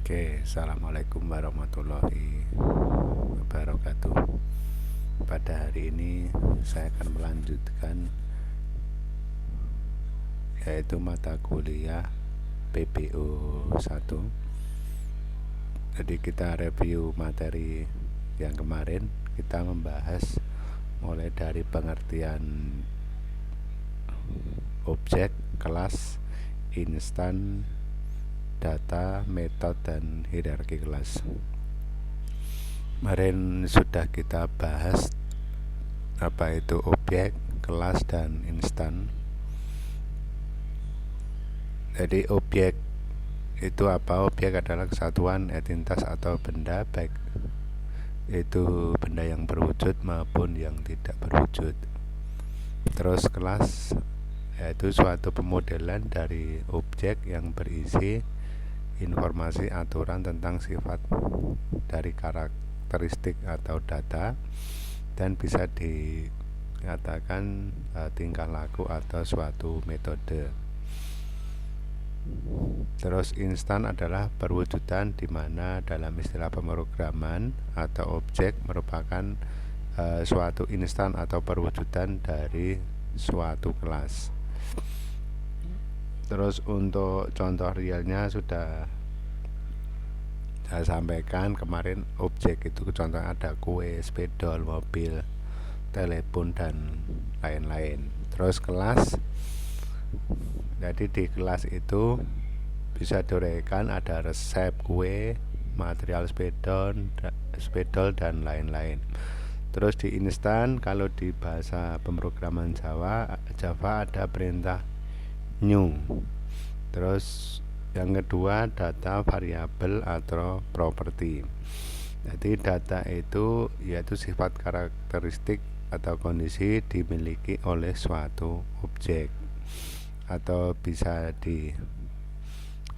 Oke, assalamualaikum warahmatullahi wabarakatuh. Pada hari ini saya akan melanjutkan yaitu mata kuliah PPO 1. Jadi kita review materi yang kemarin. Kita membahas mulai dari pengertian objek, kelas, instan, data, metode, dan hierarki kelas. Kemarin sudah kita bahas apa itu objek, kelas, dan instan. Jadi objek itu apa? Objek adalah kesatuan entitas atau benda, baik itu benda yang berwujud maupun yang tidak berwujud. Terus kelas yaitu suatu pemodelan dari objek yang berisi informasi aturan tentang sifat dari karakteristik atau data, dan bisa dikatakan tingkah laku atau suatu metode. Terus instan adalah perwujudan di mana dalam istilah pemrograman atau objek merupakan suatu instan atau perwujudan dari suatu kelas. Terus untuk contoh realnya sudah saya sampaikan kemarin. Objek itu contohnya ada kue, spidol, mobil, telepon, dan lain-lain. Terus kelas, jadi di kelas itu bisa diuraikan ada resep kue, material spidol, dan lain-lain. Terus di instan, kalau di bahasa pemrograman Java ada perintah new. Terus yang kedua data variabel atau properti. Jadi data itu yaitu sifat karakteristik atau kondisi dimiliki oleh suatu objek, atau bisa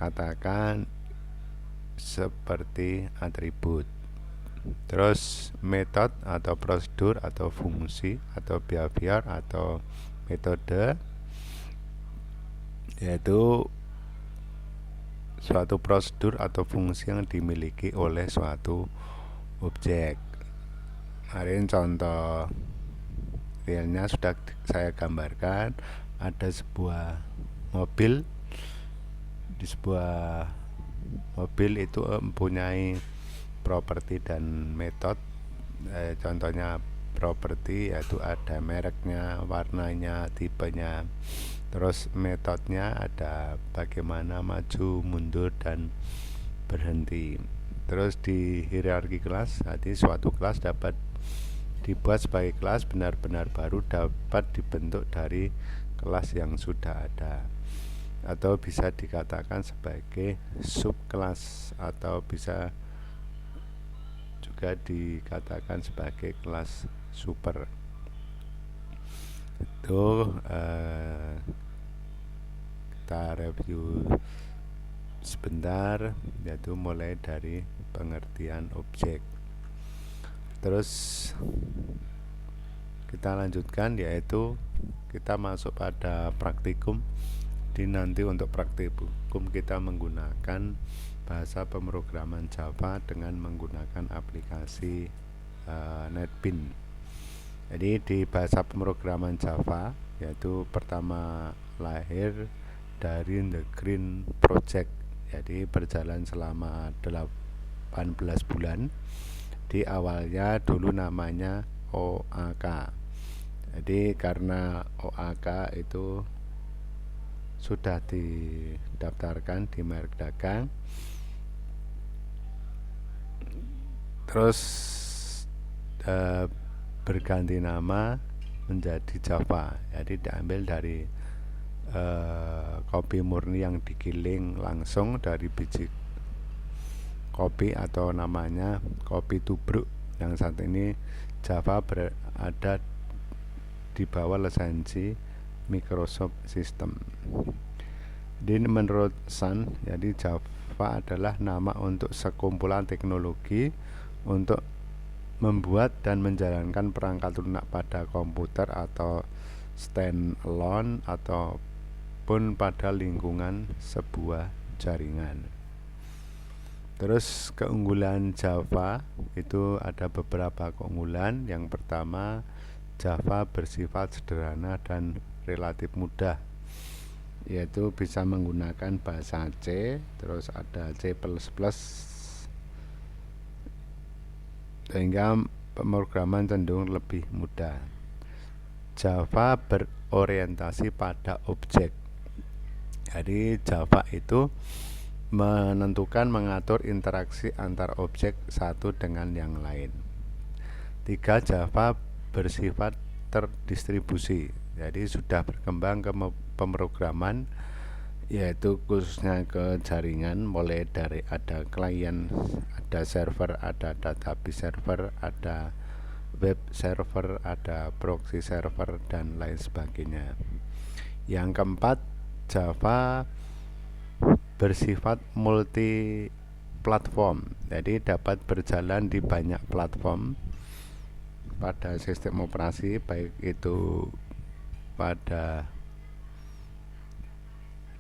dikatakan seperti atribut. Terus metode atau prosedur atau fungsi atau behavior atau metode yaitu suatu prosedur atau fungsi yang dimiliki oleh suatu objek. Hari ini contoh realnya sudah saya gambarkan. Ada sebuah mobil. Di sebuah mobil itu mempunyai properti dan metode. Contohnya properti yaitu ada mereknya, warnanya, tipenya. Terus metodenya ada bagaimana maju, mundur, dan berhenti. Terus di hierarki kelas, jadi suatu kelas dapat dibuat sebagai kelas benar-benar baru, dapat dibentuk dari kelas yang sudah ada, atau bisa dikatakan sebagai subkelas, atau bisa juga dikatakan sebagai kelas super. Itu kita review sebentar, yaitu mulai dari pengertian objek. Terus kita lanjutkan, yaitu kita masuk pada praktikum. Nanti untuk praktikum kita menggunakan bahasa pemrograman Java dengan menggunakan aplikasi NetBeans. Jadi di bahasa pemrograman Java yaitu pertama lahir dari The Green Project, jadi berjalan selama 18 bulan. Di awalnya dulu namanya OAK. Jadi karena OAK itu sudah didaftarkan di merek dagang, terus berganti nama menjadi Java. Jadi diambil dari kopi murni yang digiling langsung dari biji kopi, atau namanya kopi tubruk, yang saat ini Java berada di bawah lisensi Microsoft System. Jadi menurut Sun, jadi Java adalah nama untuk sekumpulan teknologi untuk membuat dan menjalankan perangkat lunak pada komputer atau standalone ataupun pada lingkungan sebuah jaringan. Terus keunggulan Java itu ada beberapa keunggulan. Yang pertama, Java bersifat sederhana dan relatif mudah, yaitu bisa menggunakan bahasa C, terus ada C++, sehingga pemrograman cenderung lebih mudah. Java berorientasi pada objek. Jadi Java itu mengatur interaksi antar objek satu dengan yang lain. 3. Java bersifat terdistribusi. Jadi sudah berkembang ke pemrograman, yaitu khususnya ke jaringan, mulai dari ada klien, ada server, ada database server, ada web server, ada proxy server, dan lain sebagainya. Yang keempat, Java bersifat multi platform, jadi dapat berjalan di banyak platform pada sistem operasi, baik itu pada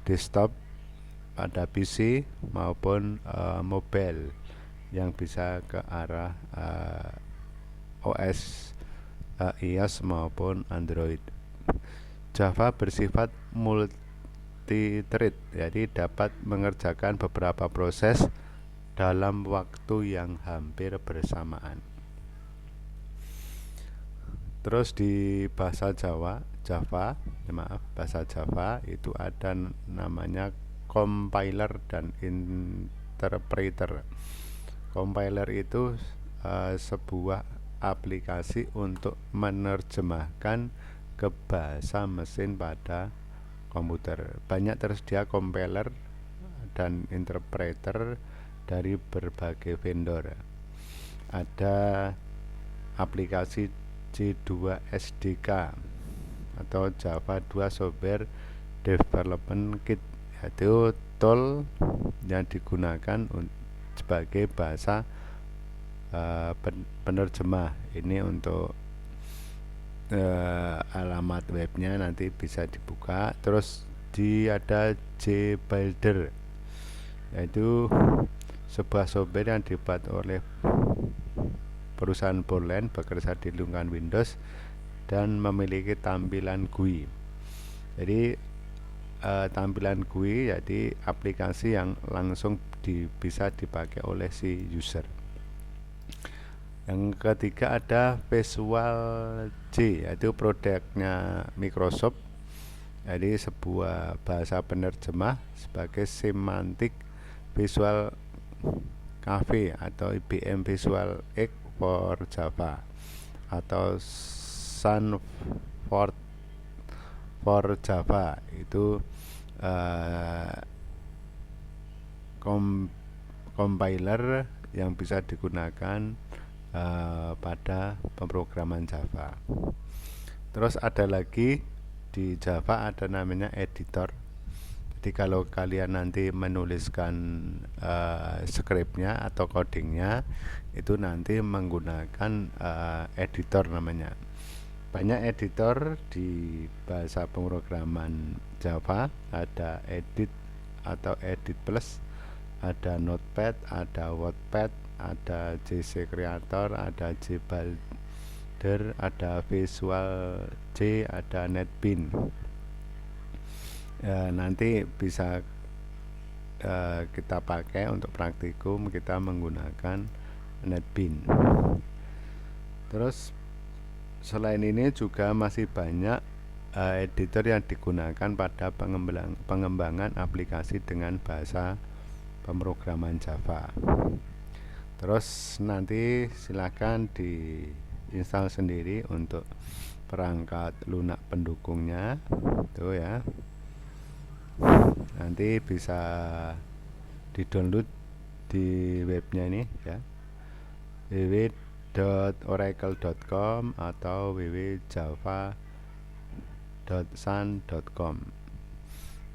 desktop, pada PC maupun mobile yang bisa ke arah OS iOS maupun Android. Java bersifat multi-thread, jadi dapat mengerjakan beberapa proses dalam waktu yang hampir bersamaan. Terus di bahasa bahasa Java itu ada namanya compiler dan interpreter. Compiler itu sebuah aplikasi untuk menerjemahkan ke bahasa mesin pada komputer. Banyak tersedia compiler dan interpreter dari berbagai vendor. Ada aplikasi J2 SDK atau Java 2 Software Development Kit, yaitu tool yang digunakan sebagai bahasa penerjemah. Ini untuk alamat webnya nanti bisa dibuka. Terus ada JBuilder, yaitu sebuah software yang dibuat oleh perusahaan Borland, bekerja di lingkungan Windows dan memiliki tampilan GUI. Jadi tampilan GUI jadi aplikasi yang langsung bisa dipakai oleh si user. Yang ketiga ada Visual J, yaitu produknya Microsoft. Jadi sebuah bahasa penerjemah sebagai semantik Visual Cafe atau IBM Visual X for Java atau Sun for Java. Itu compiler yang bisa digunakan pada pemrograman Java. Terus ada lagi di Java ada namanya editor. Jadi kalau kalian nanti menuliskan scriptnya atau codingnya, itu nanti menggunakan editor namanya. Banyak editor di bahasa pemrograman Java. Ada Edit atau Edit Plus, ada Notepad, ada Wattpad, ada JC Creator, ada JBuilder, ada Visual J, ada NetBeans. Nanti bisa kita pakai untuk praktikum, kita menggunakan NetBeans. Terus selain ini juga masih banyak editor yang digunakan pada pengembangan aplikasi dengan bahasa pemrograman Java. Terus nanti silakan diinstal sendiri untuk perangkat lunak pendukungnya, tuh ya. Nanti bisa di-download di webnya ini ya, www.oracle.com atau www.java.sun.com.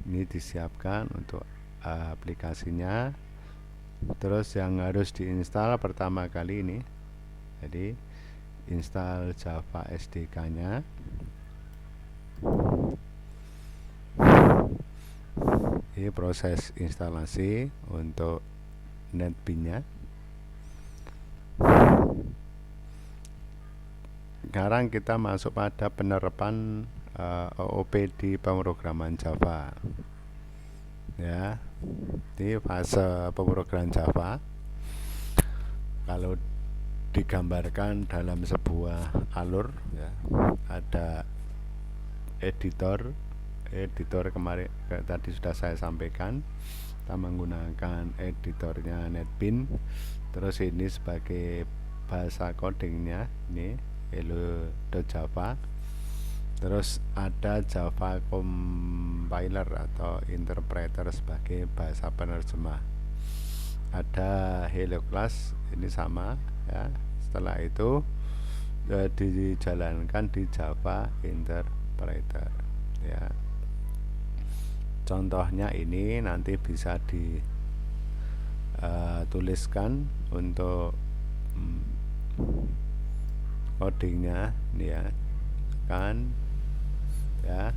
Ini disiapkan untuk aplikasinya. Terus yang harus diinstal pertama kali ini, jadi install Java SDK-nya. Ini proses instalasi untuk NetBeans-nya. Sekarang kita masuk pada penerapan OOP di pemrograman Java. Ya, di fase pemrograman Java, kalau digambarkan dalam sebuah alur, ya, ada editor kemarin tadi sudah saya sampaikan, kita menggunakan editornya NetBeans. Terus ini sebagai bahasa codingnya, ini hello.java. Terus ada Java compiler atau interpreter sebagai bahasa penerjemah. Ada hello class, ini sama ya. Setelah itu dijalankan di Java interpreter ya. Contohnya ini nanti bisa dituliskan untuk codingnya ini ya, kan ya.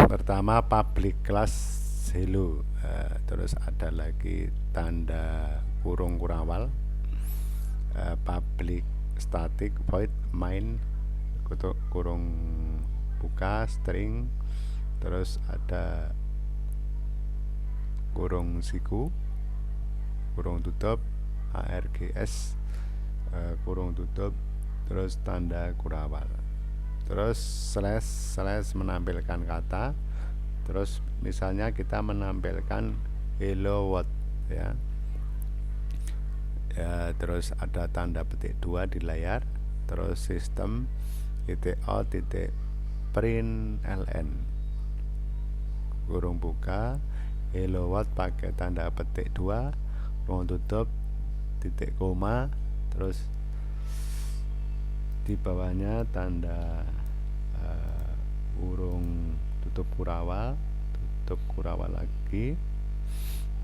Pertama public class hello, terus ada lagi tanda kurung kurawal, public static void main kurung buka string, terus ada kurung siku kurung tutup args kurung tutup, terus tanda kurawal, terus slash menampilkan kata. Terus misalnya kita menampilkan hello world ya, terus ada tanda petik 2 di layar, terus sistem out print ln kurung buka hello world pakai tanda petik 2 kurung tutup titik koma, terus di bawahnya tanda kurung tutup kurawal lagi.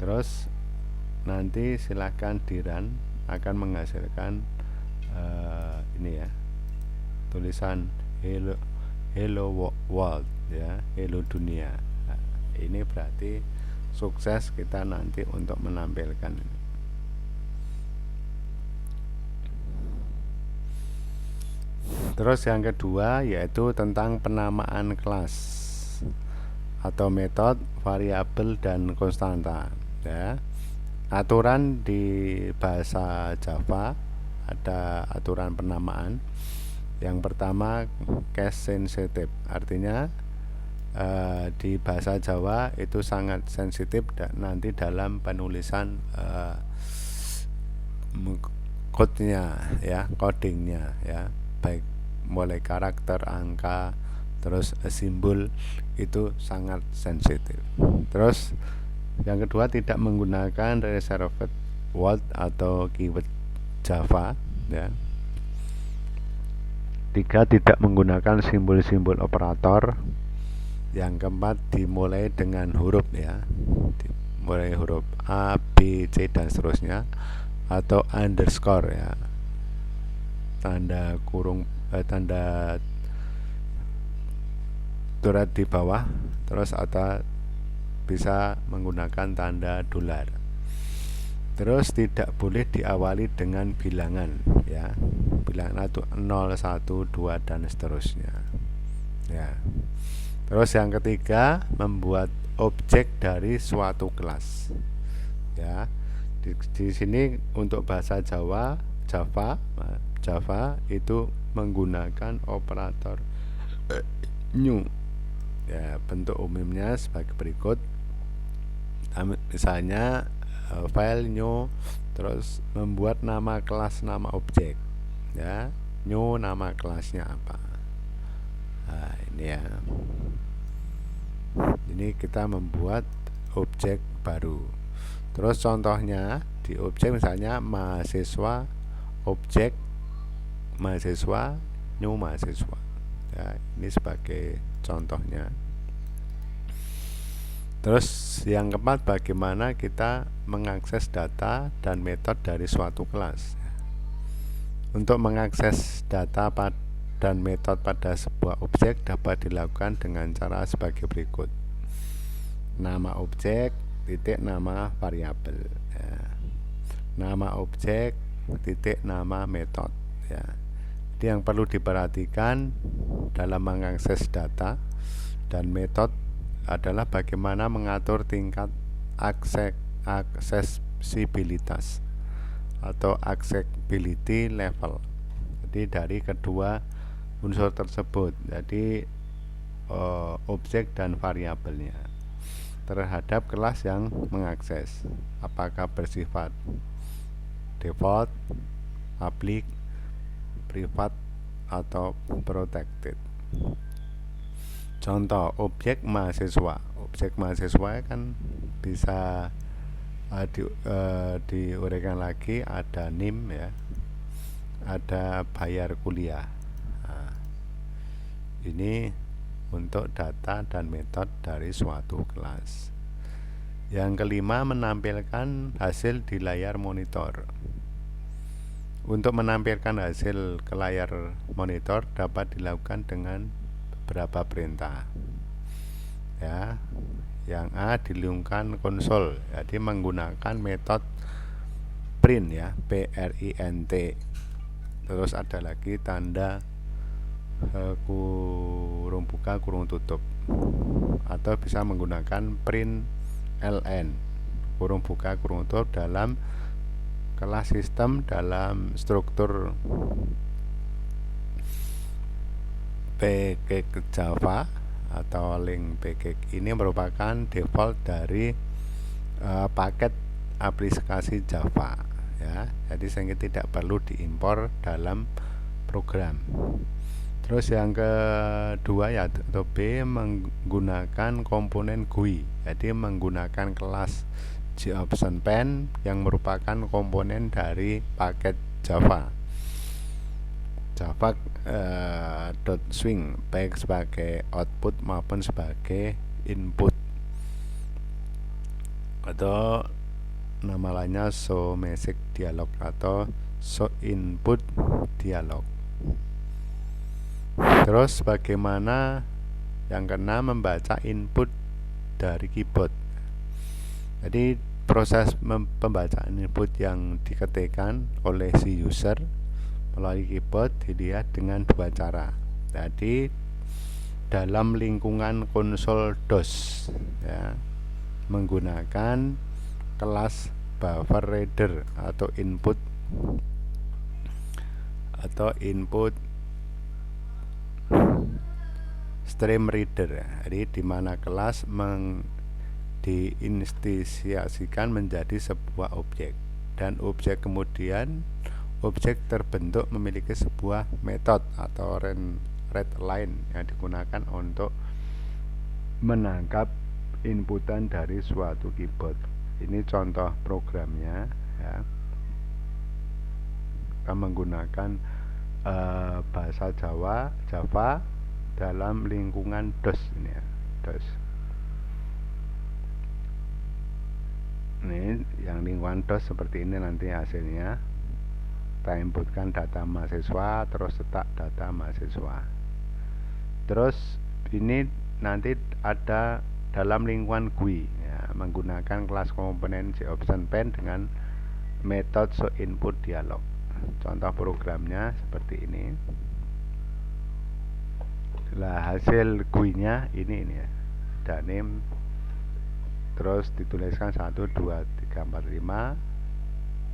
Terus nanti silahkan di-run, akan menghasilkan ini ya, tulisan hello world ya, hello dunia. Nah, ini berarti sukses kita nanti untuk menampilkan ini. Terus yang kedua yaitu tentang penamaan kelas atau metode, variabel dan konstanta ya. Aturan di bahasa Java ada aturan penamaan. Yang pertama case sensitive, artinya di bahasa Jawa itu sangat sensitif nanti dalam penulisan code-nya ya, codingnya ya, baik mulai karakter, angka, terus simbol, itu sangat sensitif. Terus yang kedua tidak menggunakan reserved word atau keyword Java ya. 3 tidak menggunakan simbol-simbol operator. Yang keempat dimulai dengan huruf ya, dimulai huruf A, B, C dan seterusnya, atau underscore ya, tanda kurung tanda turat di bawah, terus atau bisa menggunakan tanda dolar. Terus tidak boleh diawali dengan bilangan ya, bilangan itu 0, 1, 2 dan seterusnya ya. Terus yang ketiga membuat objek dari suatu kelas ya. Di sini untuk bahasa Java itu menggunakan operator new ya. Bentuk umumnya sebagai berikut, misalnya file new, terus membuat nama kelas, nama objek ya, new nama kelasnya apa. Nah ini ya, ini kita membuat objek baru. Terus contohnya di objek misalnya mahasiswa, objek mahasiswa, new mahasiswa ya, ini sebagai contohnya. Terus yang keempat, bagaimana kita mengakses data dan metode dari suatu kelas. Untuk mengakses data dan metode pada sebuah objek dapat dilakukan dengan cara sebagai berikut. Nama objek, titik nama variabel ya. Nama objek titik nama metode ya. Jadi yang perlu diperhatikan dalam mengakses data dan metode adalah bagaimana mengatur tingkat aksesibilitas atau accessibility level. Jadi dari kedua unsur tersebut, jadi objek dan variabelnya terhadap kelas yang mengakses, apakah bersifat default, public, privat, atau protected. Contoh objek mahasiswa. Objek mahasiswa kan bisa diuraikan lagi, ada NIM ya, ada bayar kuliah. Nah, ini untuk data dan metode dari suatu kelas. Yang kelima, menampilkan hasil di layar monitor. Untuk menampilkan hasil ke layar monitor dapat dilakukan dengan beberapa perintah. Ya, yang A, dilingkungan konsol, jadi menggunakan metode print ya, print. Terus ada lagi tanda kurung buka kurung tutup, atau bisa menggunakan print ln kurung buka kurung tutup dalam kelas sistem dalam struktur PKG Java atau link PKG. Ini merupakan default dari paket aplikasi Java ya. Jadi sehingga tidak perlu diimpor dalam program. Terus yang kedua ya, atau B, menggunakan komponen GUI. Jadi menggunakan kelas GOptionPen yang merupakan komponen dari paket Java. Java .swing baik sebagai output maupun sebagai input, atau nama lainnya show message dialog atau show input dialog. Terus bagaimana yang keenam, membaca input dari keyboard. Jadi proses pembacaan input yang diketikkan oleh si user melalui keyboard dilihat dengan dua cara. Jadi dalam lingkungan konsol DOS ya, menggunakan kelas buffer reader atau input stream reader. Jadi di mana kelas diinstansiasikan menjadi sebuah objek, dan objek kemudian objek terbentuk memiliki sebuah metode atau readline yang digunakan untuk menangkap inputan dari suatu keyboard. Ini contoh programnya ya. Kita menggunakan bahasa Java dalam lingkungan DOS ini ya, DOS. Ini yang lingkungan DOS seperti ini nanti hasilnya. Kita inputkan data mahasiswa, terus letak data mahasiswa. Terus ini nanti ada dalam lingkungan GUI ya, menggunakan kelas komponen GOptionPen dengan metode showInput dialog. Contoh programnya seperti ini. Nah, hasil GUI-nya ini ya. Ada name, terus dituliskan 1 2 3 4 5,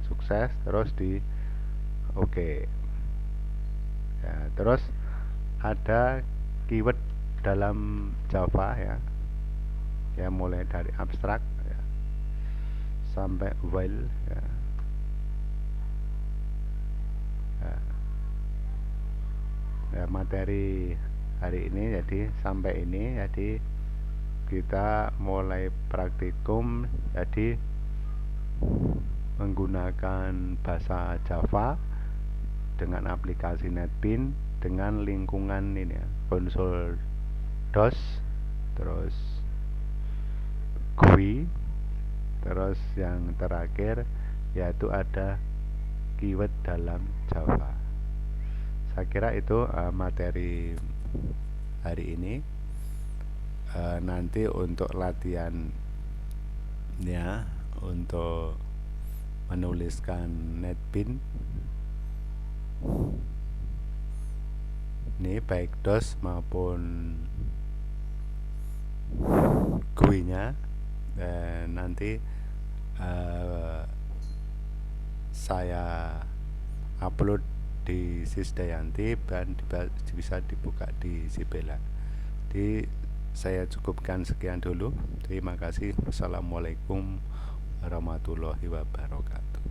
sukses, terus di oke. Ya, terus ada keyword dalam Java ya. Ya, mulai dari abstrak ya, sampai while ya. Ya, materi hari ini jadi sampai ini. Jadi kita mulai praktikum, jadi menggunakan bahasa Java dengan aplikasi NetBeans dengan lingkungan ini ya, konsol DOS, terus GUI, terus yang terakhir yaitu ada keyword dalam Java. Saya kira itu materi hari ini. Nanti untuk latihan ya untuk menuliskan netpin ini baik DOS maupun GUI-nya, dan nanti saya upload di Sisdayanti dan bisa dibuka di Sibella. Jadi saya cukupkan sekian dulu. Terima kasih. Wassalamualaikum warahmatullahi wabarakatuh.